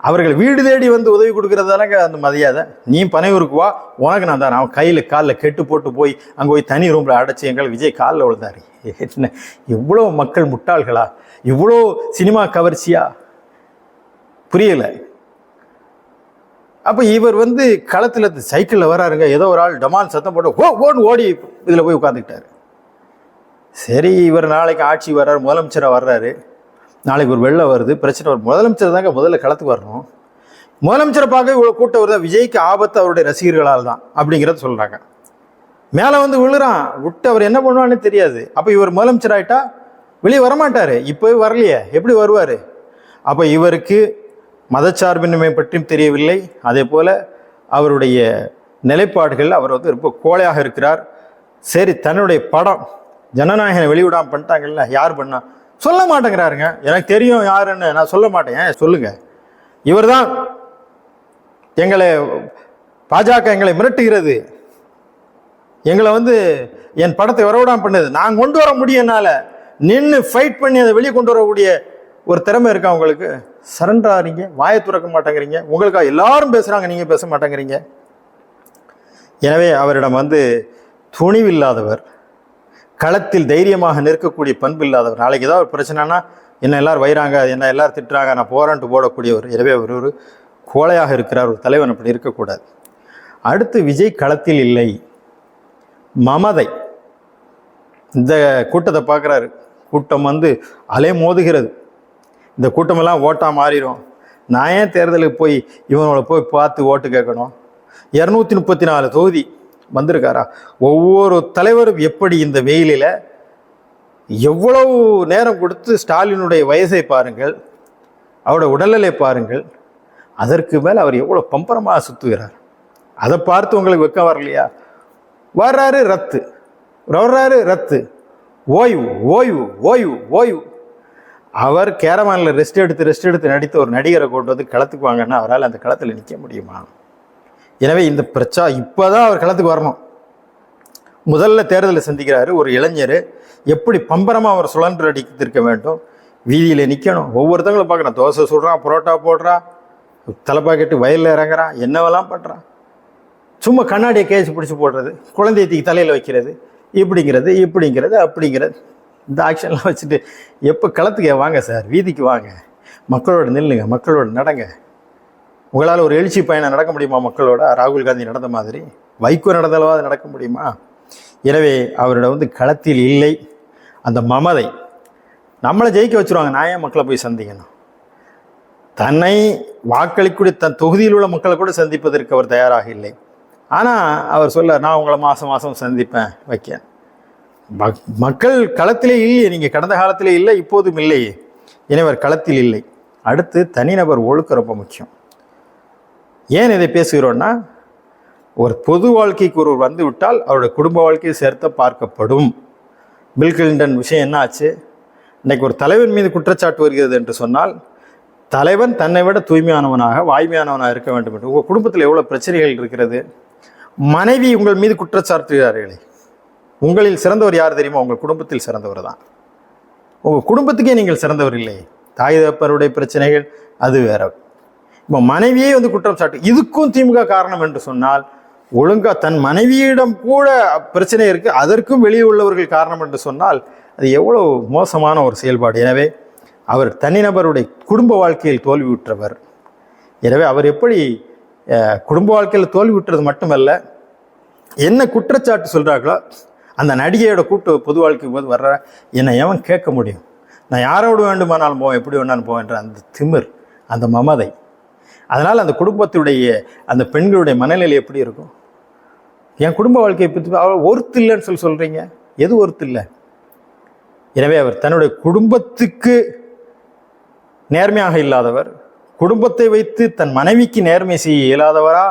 அவர்கள் வீடு தேடி வந்து உதவி கொடுக்கறதானங்க அந்த மரியாதை. நீ பனையூருக்கு வா, உனக்கு நான் தான். அவன் கையில் காலில் கெட்டு போட்டு போய் அங்கே போய் தனி ரூமில் அடைச்சி எங்கள் விஜய் காலில் விழுந்தாரு. என்ன இவ்வளோ மக்கள் முட்டாள்களா? இவ்வளோ சினிமா கவர்ச்சியா? புரியலை. அப்போ இவர் வந்து களத்தில் சைக்கிளில் வராருங்க, ஏதோ ஒரு ஆள் டமால் சத்தம் போட்டு ஓடி இதில் போய் உட்காந்துக்கிட்டாரு. சரி, இவர் நாளைக்கு ஆட்சி வர்றாரு, முதலமைச்சராக வர்றாரு, நாளைக்கு ஒரு வெள்ளம் வருது, பிரச்சனை வரும். முதலமைச்சர் தாங்க முதல்ல களத்துக்கு வரணும். முதலமைச்சரை பார்க்க இவ்வளோ கூட்டம் வருதா? விஜய்க்கு ஆபத்து அவருடைய ரசிகர்களால் தான் அப்படிங்கிறத சொல்கிறாங்க. மேலே வந்து விழுறான், விட்டு அவர் என்ன பண்ணுவான்னு தெரியாது. அப்போ இவர் முதலமைச்சர் ஆகிட்டா வெளியே வரமாட்டார். இப்போவே வரலையே, எப்படி வருவார்? அப்போ இவருக்கு மதச்சார்பின்மை பற்றியும் தெரியவில்லை. அதே போல் அவருடைய நிலைப்பாடுகள், அவர் வந்து ரொம்ப கோழையாக இருக்கிறார். சரி, தன்னுடைய படம் ஜனநாயகனை வெளியிடாமல் பண்ணிட்டாங்கல்ல, யார் பண்ணா சொல்ல மாட்டேங்கிறாருங்க. எனக்கு தெரியும் யாருன்னு, நான் சொல்ல மாட்டேன். சொல்லுங்க, இவர் தான் எங்களை பாஜக எங்களை மிரட்டுகிறது, எங்களை வந்து என் படத்தை வரவிடாம பண்ணுது. நான் கொண்டு வர முடியும், என்னால் நின்று ஃபைட் பண்ணி அதை வெளியே கொண்டு வரக்கூடிய ஒரு திறமை இருக்கா உங்களுக்கு? சரண்டர் ஆகிறீங்க, வாயை துறக்க மாட்டேங்கிறீங்க. உங்களுக்காக எல்லாரும் பேசுகிறாங்க, நீங்கள் பேச மாட்டேங்கிறீங்க. எனவே அவரிடம் வந்து துணிவில்லாதவர், களத்தில் தைரியமாக நிற்கக்கூடிய பண்பு இல்லாதவர். நாளைக்கு ஏதாவது ஒரு பிரச்சனைனா என்ன எல்லாரும் வைறாங்க, என்ன எல்லாரும் திட்டுறாங்க, நான் போரான்ட்டு போடக்கூடியவர். எனவே அவர் ஒரு கோழையாக இருக்கிறார். ஒரு தலைவன் அப்படி இருக்கக்கூடாது. அடுத்து விஜய் களத்தில் இல்லை. மமதை. இந்த கூட்டத்தை பார்க்குறாரு, கூட்டம் வந்து அலை மோதுகிறது. இந்த கூட்டமெல்லாம் ஓட்டாக மாறிடும். நான் ஏன் தேர்தலுக்கு போய் இவனோட போய் பார்த்து ஓட்டு கேட்கணும்? 234 தொகுதி வந்திருக்காரா? ஒவ்வொரு தலைவரும் எப்படி இந்த வெயிலில் எவ்வளவு நேரம் கொடுத்து, ஸ்டாலினுடைய வயசை பாருங்கள், அவருடைய உடல்நிலை பாருங்கள், அதற்கு மேல் அவர் எவ்வளோ பம்பரமாக சுற்றுகிறார். அதை பார்த்து உங்களுக்கு வெக்கம் வரலையா? வர்றாரு ரத்து, வர்றாரு ரத்து, ஓய்வு ஓய்வு ஓய்வு ஓய்வு. அவர் கேரவானில் ரெஸ்ட் எடுத்து நடித்த ஒரு நடிகரை கொண்டு வந்து களத்துக்கு வாங்கன்னா அவரால் அந்த களத்தில் நிற்க முடியுமா? எனவே இந்த இப்போதான் அவர் களத்துக்கு வரணும். முதல்ல தேர்தலில் சந்திக்கிறாரு ஒரு இளைஞர், எப்படி பம்பரமாக அவர் சுழன்று அடித்திருக்க வேண்டும். வீதியில் நிற்கணும், ஒவ்வொருத்தங்களும் பார்க்கணும். தோசை சுடுறான், புரோட்டா போடுறான், தலைப்பாக்கெட்டு வயலில் இறங்குறான், என்னவெல்லாம் பண்ணுறான். சும்மா கண்ணாடியை கேச்சு பிடிச்சி போடுறது, குழந்தைய தூக்கி தலையில் வைக்கிறது, இப்படிங்கிறது அப்படிங்கிறது. இந்த ஆக்ஷன்லாம் வச்சுட்டு எப்போ களத்துக்கு வாங்க சார், வீதிக்கு வாங்க, மக்களோட நில்லுங்க, மக்களோட நடங்க. உங்களால் ஒரு எழுச்சி பயணம் நடக்க முடியுமா மக்களோட? ராகுல் காந்தி நடந்த மாதிரி, வைகோ நடந்தாலும் அது நடக்க முடியுமா? எனவே அவரிடம் வந்து களத்தில் இல்லை அந்த மமதை. நம்மளை ஜெயிக்க வச்சுருவாங்க, நான் ஏன் மக்களை போய் சந்திக்கணும்? தன்னை வாக்களிக்கூடிய தன் தொகுதியில் உள்ள மக்களை கூட சந்திப்பதற்கு அவர் தயாராக இல்லை. ஆனால் அவர் சொல்ல, நான் உங்களை மாதம் சந்திப்பேன் வைக்க. மக்கள் களத்திலே இல்லையே, நீங்கள் கடந்த காலத்திலே இல்லை, இப்போதும் இல்லையே. எனவே அவர் களத்தில் இல்லை. அடுத்து தனிநபர் ஒழுக்கம் ரொம்ப முக்கியம். ஏன் இதை பேசுகிறோன்னா, ஒரு பொது வாழ்க்கைக்கு ஒருவர் வந்து விட்டால் அவருடைய குடும்ப வாழ்க்கையை சேர்த்த பார்க்கப்படும். பில் கிளின்டன் விஷயம் என்ன ஆச்சு? இன்றைக்கு ஒரு தலைவன் மீது குற்றச்சாட்டு வருகிறது என்று சொன்னால், தலைவன் தன்னை விட தூய்மையானவனாக வாய்மையானவனாக இருக்க வேண்டும் என்று. உங்கள் குடும்பத்தில் எவ்வளோ பிரச்சனைகள் இருக்கிறது? மனைவி உங்கள் மீது குற்றச்சாட்டுகிறார்களே, உங்களில் சிறந்தவர் யார் தெரியுமா? உங்கள் குடும்பத்தில் சிறந்தவர் தான். உங்கள் குடும்பத்துக்கே நீங்கள் சிறந்தவர் இல்லை. தாய் தகப்பருடைய பிரச்சனைகள் அது வேற. இப்போ மனைவியே வந்து குற்றம் சாட்டு, இதுக்கும் திமுக காரணம் என்று சொன்னால், ஒழுங்காக தன் மனைவியிடம் கூட பிரச்சனை இருக்குது, அதற்கும் வெளியே உள்ளவர்கள் காரணம் என்று சொன்னால் அது எவ்வளோ மோசமான ஒரு செயல்பாடு. எனவே அவர் தனிநபருடைய குடும்ப வாழ்க்கையில் தோல்வியுற்றவர். எனவே அவர் எப்படி குடும்ப வாழ்க்கையில் தோல்வியுற்றது மட்டுமல்ல, என்ன குற்றச்சாட்டு சொல்கிறார்களோ அந்த நடிகையோட கூட்டு பொது வாழ்க்கைக்கு போது வர்ற என்னை எவன் கேட்க முடியும்? நான் யாரோடு வேண்டுமானாலும் போவேன், எப்படி வேணாலும் போவேன் என்ற அந்த திமிர், அந்த மமதை. அதனால் அந்த குடும்பத்துடைய அந்த பெண்களுடைய மனநிலை எப்படி இருக்கும்? என் குடும்ப வாழ்க்கையை பற்றி அவள் ஒருத்து இல்லைன்னு சொல்கிறீங்க, எது ஒருத்து இல்லை? எனவே அவர் தன்னுடைய குடும்பத்துக்கு நேர்மையாக இல்லாதவர், குடும்பத்தை வைத்து தன் மனைவிக்கு நேர்மை செய்ய இயலாதவரா?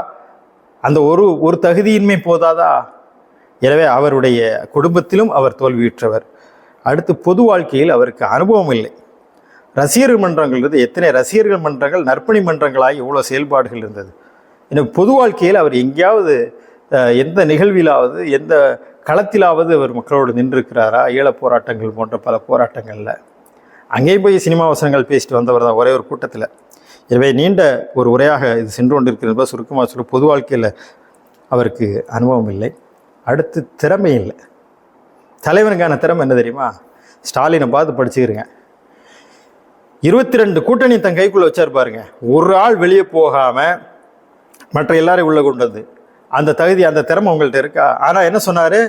அந்த ஒரு தகுதியின்மை போதாதா? எனவே அவருடைய குடும்பத்திலும் அவர் தோல்வியுற்றவர். அடுத்து பொது வாழ்க்கையில் அவருக்கு அனுபவம் இல்லை. ரசிகர்கள் மன்றங்கள் இருந்தது, எத்தனை ரசிகர்கள் மன்றங்கள், நற்பணி மன்றங்களாக இவ்வளோ செயல்பாடுகள் இருந்தது. எனவே பொது வாழ்க்கையில் அவர் எங்கேயாவது எந்த நிகழ்விலாவது எந்த களத்திலாவது அவர் மக்களோடு நின்றிருக்கிறாரா? ஈழப் போராட்டங்கள் போன்ற பல போராட்டங்களில் அங்கேயும் போய் சினிமா வசனங்கள் பேசிட்டு வந்தவர் தான் ஒரே ஒரு கூட்டத்தில். எனவே நீண்ட ஒரு உரையாக இது சென்று கொண்டிருக்கிறது. சுருக்கமாக சொல்ல, பொது வாழ்க்கையில் அவருக்கு அனுபவம் இல்லை. அடுத்து திறமை இல்லை. தலைவனுக்கான திறமை என்ன தெரியுமா? ஸ்டாலினை பார்த்து படிச்சுக்கிறேங்க. 22 கூட்டணி தன் கைக்குள்ளே வச்சார் பாருங்க. ஒரு ஆள் வெளியே போகாமல் மற்ற எல்லாரையும் உள்ளே கொண்டு வந்து அந்த தகுதி, அந்த திறமை உங்கள்கிட்ட இருக்கா? ஆனால் என்ன சொன்னார்?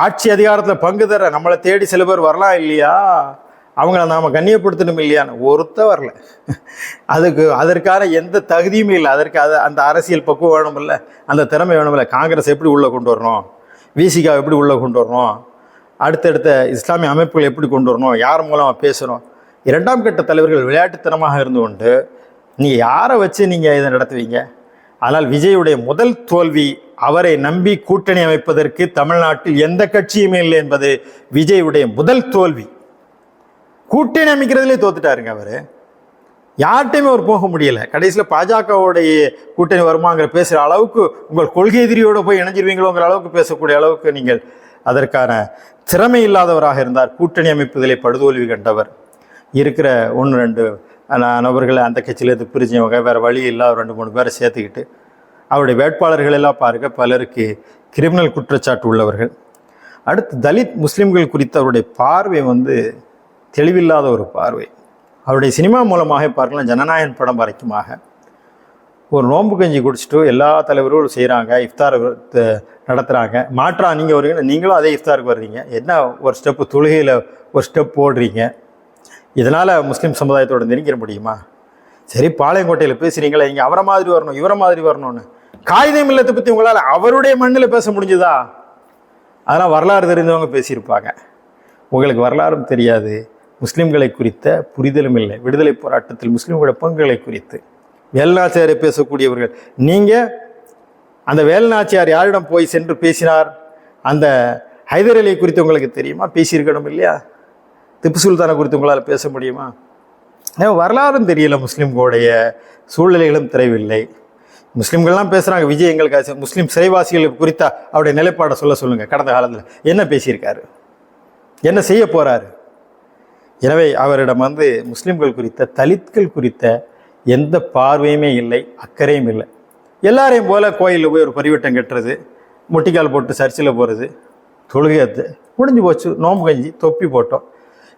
ஆட்சி அதிகாரத்தில் பங்கு தர நம்மளை தேடி சில பேர் வரலாம் இல்லையா, அவங்கள நாம் கண்ணியப்படுத்தணும் இல்லையான்னு ஒருத்த வரல. அதற்கான எந்த தகுதியுமே இல்லை. அதற்கு அந்த அரசியல் பக்குவம் வேணும் இல்லை, அந்த திறமை வேணும் இல்லை. காங்கிரஸ் எப்படி உள்ளே கொண்டு வரணும், விசிகா எப்படி உள்ளே கொண்டு வரணும், அடுத்தடுத்த இஸ்லாமிய அமைப்புகள் எப்படி கொண்டு வரணும், யார் மூலமாக பேசணும். 2ஆம் கட்ட தலைவர்கள் விளையாட்டுத்தனமாக இருந்து கொண்டு நீங்கள் யாரை வச்சு நீங்கள் இதை நடத்துவீங்க? ஆனால் விஜயுடைய முதல் தோல்வி, அவரை நம்பி கூட்டணி அமைப்பதற்கு தமிழ்நாட்டில் எந்த கட்சியுமே இல்லை என்பது விஜயுடைய முதல் தோல்வி. கூட்டணி அமைக்கிறதுலே தோத்துட்டாருங்க அவர். யார்கிட்டையுமே அவர் போக முடியலை. கடைசியில் பாஜகவுடைய கூட்டணி வருமாங்கிற பேசுகிற அளவுக்கு உங்கள் கொள்கை எதிரியோடு போய் இணைஞ்சிருவீங்களோங்கிற அளவுக்கு பேசக்கூடிய அளவுக்கு நீங்கள் அதற்கான திறமை இல்லாதவராக இருந்தார். கூட்டணி அமைப்புகளை படுதோல்வி கண்டவர். இருக்கிற 1-2 நபர்களை அந்த கட்சியிலேருந்து பிரிஞ்சவங்க, வேறு வழி இல்லாத 2-3 பேரை சேர்த்துக்கிட்டு அவருடைய வேட்பாளர்கள் எல்லாம் பாருங்கள், பலருக்கு கிரிமினல் குற்றச்சாட்டு உள்ளவர்கள். அடுத்து தலித் முஸ்லீம்கள் குறித்த அவருடைய பார்வை தெளிவில்லாத ஒரு பார்வை. அவருடைய சினிமா மூலமாக பார்க்கலாம், ஜனநாயகன் படம் வரைக்குமாக ஒரு நோன்பு கஞ்சி குடிச்சிட்டு எல்லா தலைவர்களும் செய்கிறாங்க, இஃப்தார் நடத்துகிறாங்க. மாற்றா நீங்கள் வருவீங்க, நீங்களும் அதே இஃப்தாருக்கு வர்றீங்க. என்ன ஒரு ஸ்டெப்பு தொழுகையில் ஒரு ஸ்டெப் போடுறீங்க. இதனால் முஸ்லீம் சமுதாயத்தோட நெருங்கிட முடியுமா? சரி, பாளையங்கோட்டையில் பேசுகிறீங்களா, இங்கே அவரை மாதிரி வரணும் இவரை மாதிரி வரணும்னு. காகிதம் இல்லத்தை பற்றி உங்களால் அவருடைய மண்ணில் பேச முடிஞ்சுதா? அதெல்லாம் வரலாறு தெரிந்தவங்க பேசியிருப்பாங்க. உங்களுக்கு வரலாறும் தெரியாது, முஸ்லீம்களை குறித்த புரிதலும் இல்லை. விடுதலை போராட்டத்தில் முஸ்லீம்களோட பங்குகளை குறித்து வேலுநாச்சியாரை பேசக்கூடியவர்கள். நீங்கள் அந்த வேலுநாச்சியார் யாரிடம் போய் சென்று பேசினார்? அந்த ஹைதர் அலியை குறித்து உங்களுக்கு தெரியுமா? பேசியிருக்கணும் இல்லையா? திப்பு சுல்தானை குறித்து உங்களால் பேச முடியுமா? வரலாறும் தெரியல, முஸ்லீம்களுடைய சூழ்நிலைகளும் தெரியவில்லை. முஸ்லீம்கள்லாம் பேசுகிறாங்க, விஜய் எங்களுக்கு முஸ்லீம் சிறைவாசிகள் குறித்த அவருடைய நிலைப்பாடை சொல்லுங்கள். கடந்த காலத்தில் என்ன பேசியிருக்காரு, என்ன செய்ய போகிறாரு? எனவே அவரிடம் முஸ்லீம்கள் குறித்த, தலித்கள் குறித்த எந்த பார்வையுமே இல்லை, அக்கறையும் இல்லை. எல்லாரையும் போல் கோயிலில் போய் ஒரு பரிவட்டம் கட்டுறது, முட்டிக்கால் போட்டு சர்ச்சில் போகிறது, தொழுகையத்து முடிஞ்சு போச்சு. நோம்பு கஞ்சி தொப்பி போட்டோம்.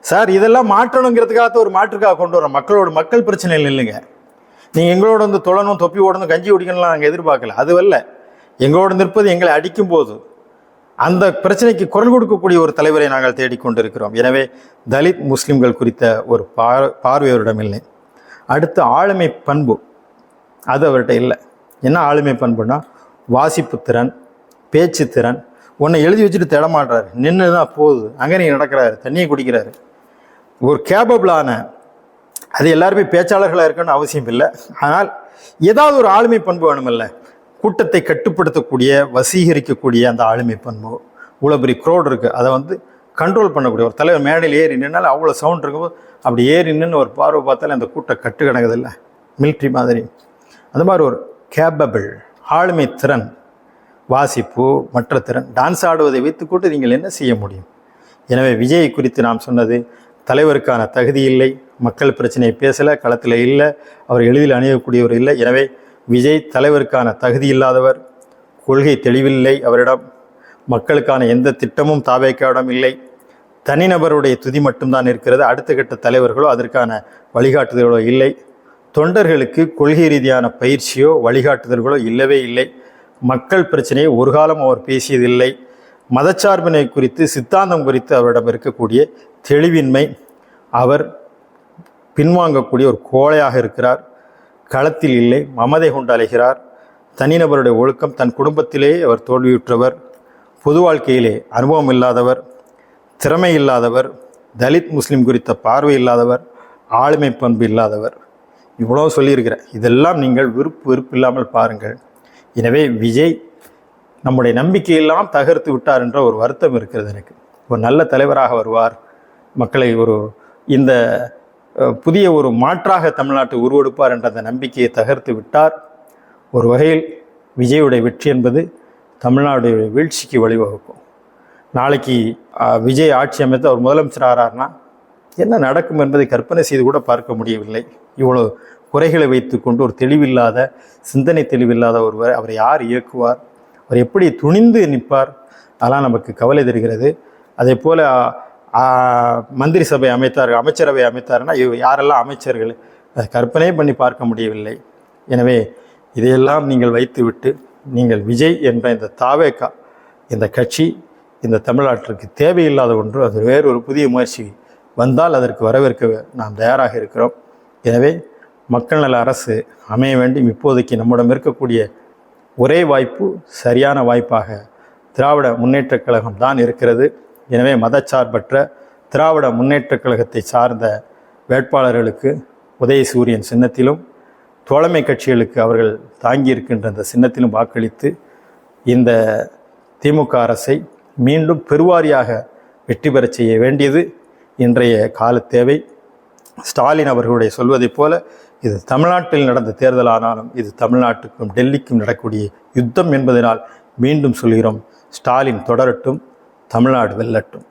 சார், இதெல்லாம் மாற்றணுங்கிறதுக்காக ஒரு மாற்றுக்காக கொண்டு வரோம். மக்கள் பிரச்சனைகள் இல்லைங்க. நீங்கள் எங்களோட தொழணும், தொப்பி ஓடணும், கஞ்சி குடிக்கணும்லாம் நாங்கள் எதிர்பார்க்கல. அதுவல்ல, எங்களோடு நிற்பது எங்களை அடிக்கும் போது அந்த பிரச்சனைக்கு குரல் கொடுக்கக்கூடிய ஒரு தலைவரை நாங்கள் தேடிக்கொண்டிருக்கிறோம். எனவே தலித் முஸ்லிம்கள் குறித்த ஒரு பார்வையவரிடம் இல்லை. அடுத்து ஆளுமை பண்பு, அது அவர்கிட்ட இல்லை. என்ன ஆளுமை பண்புனா, வாசிப்பு திறன், பேச்சு திறன். ஒன்றை எழுதி வச்சுட்டு தேடமாட்டார், நின்று தான் போகுது, அங்கே நீங்கள் நடக்கிறாரு, தண்ணியை குடிக்கிறாரு. ஒரு கேபபிளான, அது எல்லாருமே பேச்சாளர்களாக இருக்கணும்னு அவசியம் இல்லை. ஆனால் ஏதாவது ஒரு ஆளுமை பண்பு வேணுமில்ல. கூட்டத்தை கட்டுப்படுத்தக்கூடிய, வசீகரிக்கக்கூடிய அந்த ஆளுமை பண்பு. இவ்வளோ பெரிய க்ரௌட் இருக்குது, அதை கண்ட்ரோல் பண்ணக்கூடிய ஒரு தலைவர் மேடையில் ஏறி நின்னாலும் அவ்வளோ சவுண்ட் இருக்கும்போது அப்படி ஏறி நின்று ஒரு பார்வை பார்த்தாலும் அந்த கூட்டம் கட்டு கிடக்குதில்லை, மிலிட்ரி மாதிரி. அந்த மாதிரி ஒரு கேபபிள் ஆளுமை திறன், வாசிப்பு, மற்ற திறன். டான்ஸ் ஆடுவதை வைத்துக்கொண்டு நீங்கள் என்ன செய்ய முடியும்? எனவே விஜய் குறித்து நாம் சொன்னது, தலைவருக்கான தகுதி இல்லை, மக்கள் பிரச்சனையை பேசலை, களத்தில் இல்லை, அவர் எளிதில் அணியக்கூடியவர் இல்லை. எனவே விஜய் தலைவருக்கான தகுதி இல்லாதவர், கொள்கை தெளிவில்லை அவரிடம், மக்களுக்கான எந்த திட்டமும் தாவேக்காவிடம் இல்லை, தனிநபருடைய துதி மட்டும்தான் இருக்கிறது. அடுத்த கட்ட தலைவர்களோ அதற்கான வழிகாட்டுதல்களோ இல்லை. தொண்டர்களுக்கு கொள்கை ரீதியான பயிற்சியோ வழிகாட்டுதல்களோ இல்லவே இல்லை. மக்கள் பிரச்சனையை ஒரு காலம் அவர் பேசியதில்லை. மதச்சார்பினை குறித்து, சித்தாந்தம் குறித்து அவரிடம் இருக்கக்கூடிய தெளிவின்மை, அவர் பின்வாங்கக்கூடிய ஒரு கோழையாக இருக்கிறார். களத்தில் இல்லை, மமதை கொண்டு அலைகிறார். தனிநபருடைய ஒழுக்கம், தன் குடும்பத்திலே அவர் தோல்வியுற்றவர், பொது வாழ்க்கையிலே அனுபவம் இல்லாதவர், திறமை இல்லாதவர், தலித் முஸ்லீம் குறித்த பார்வை இல்லாதவர், ஆளுமை பண்பு இல்லாதவர். இவ்வளோ சொல்லியிருக்கிறேன். இதெல்லாம் நீங்கள் வெறுப்பு இல்லாமல் பாருங்கள். எனவே விஜய் நம்முடைய நம்பிக்கையெல்லாம் தகர்த்து விட்டார் என்ற ஒரு வருத்தம் இருக்கிறது எனக்கு. ஒரு நல்ல தலைவராக வருவார், மக்களை இந்த புதிய ஒரு மாற்றாக தமிழ்நாட்டை உருவெடுப்பார் என்ற அந்த நம்பிக்கையை தகர்த்து விட்டார். ஒரு வகையில் விஜயுடைய வெற்றி என்பது தமிழ்நாடுடைய வீழ்ச்சிக்கு வழிவகுக்கும். நாளைக்கு விஜய் ஆட்சி அமைத்து அவர் முதலமைச்சர் ஆகிறார்னா என்ன நடக்கும் என்பதை கற்பனை செய்து கூட பார்க்க முடியவில்லை. இவ்வளோ குறைகளை வைத்து கொண்டு ஒரு தெளிவில்லாத, சிந்தனை தெளிவில்லாத ஒருவர், அவரை யார் இயக்குவார், அவர் எப்படி துணிந்து நிற்பார், அதெல்லாம் நமக்கு கவலை தருகிறது. அதே போல் மந்திரி சபை அமைத்தார்கள், அமைச்சரவை அமைத்தார்னா யாரெல்லாம் அமைச்சர்கள், அதை கற்பனை பண்ணி பார்க்க முடியவில்லை. எனவே இதையெல்லாம் நீங்கள் வைத்துவிட்டு, நீங்கள் விஜய் என்ற இந்த தாவேகா, இந்த கட்சி இந்த தமிழ்நாட்டிற்கு தேவையில்லாத ஒன்று, அது வேறொரு புதிய முயற்சி வந்தால் அதற்கு வரவேற்க நாம் தயாராக இருக்கிறோம். எனவே மக்கள் நல அரசு அமைய வேண்டும். இப்போதைக்கு நம்மிடம் இருக்கக்கூடிய ஒரே வாய்ப்பு, சரியான வாய்ப்பாக திராவிட முன்னேற்றக் கழகம் தான் இருக்கிறது. எனவே மதச்சார்பற்ற திராவிட முன்னேற்றக் கழகத்தை சார்ந்த வேட்பாளர்களுக்கு உதயசூரியன் சின்னத்திலும், தோழமை கட்சிகளுக்கு அவர்கள் தாங்கியிருக்கின்ற அந்த சின்னத்திலும் வாக்களித்து இந்த திமுக அரசை மீண்டும் பெருவாரியாக வெற்றி பெறச் செய்ய வேண்டியது இன்றைய கால தேவை. ஸ்டாலின் அவர்களுடைய சொல்வதைப் போல இது தமிழ்நாட்டில் நடந்த தேர்தலானாலும் இது தமிழ்நாட்டுக்கும் டெல்லிக்கும் நடக்கக்கூடிய யுத்தம் என்பதனால் மீண்டும் சொல்கிறோம், ஸ்டாலின் தொடரட்டும், தமிழ்நாடு வெல்லட்டும்.